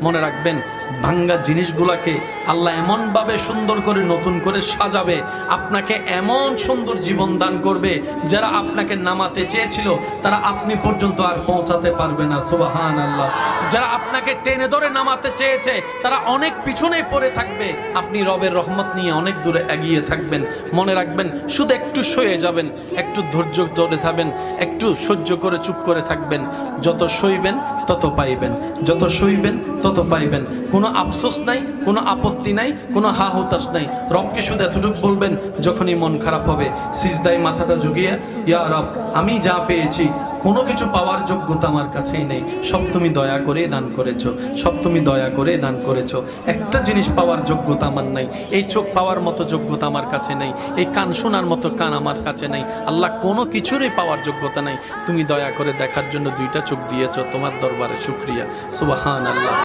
মনে রাখবেন ভাঙ্গা জিনিসগুলোকে আল্লাহ এমনভাবে সুন্দর করে নতুন করে সাজাবে, আপনাকে এমন সুন্দর জীবন দান করবে, যারা আপনাকে নামাতে চেয়েছিল তারা আপনি পর্যন্ত আর পৌঁছাতে পারবে না। সুবহানাল্লাহ। যারা আপনাকে টেনে ধরে নামাতে চেয়েছে তারা অনেক পিছনে পড়ে থাকবে, আপনি রবের রহমত নিয়ে অনেক দূরে এগিয়ে থাকবেন। মনে রাখবেন, শুধু একটু সয়ে যাবেন, একটু ধৈর্য ধরে থাকবেন, একটু সহ্য করে চুপ করে থাকবেন। যত সইবেন তত পাইবেন, যত সইবেন তত পাইবেন। কোনো আফসোস নাই, কোনো আপত্তি নাই, কোনো হা হুতাশ নাই। রবকে শুধু এতটুকু বলবেন, যখনই মন খারাপ হবে সিজদায় মাথাটা ঝুঁকিয়ে, ইয়া রব, আমি যা পেয়েছি কোনো কিছু পাওয়ার যোগ্যতা আমার কাছেই নেই, সব তুমি দয়া করে দান করেছো, সব তুমি দয়া করে দান করেছো। একটা জিনিস পাওয়ার যোগ্যতা আমার নাই, এই চোখ পাওয়ার মতো যোগ্যতা আমার কাছে নেই, এই কান শোনার মতো কান আমার কাছে নেই। আল্লাহ, কোনো কিছুরই পাওয়ার যোগ্যতা নাই, তুমি দয়া করে দেখার জন্য দুইটা চোখ দিয়েছো, তোমার দরবারে শুকরিয়া। সুবহানাল্লাহ।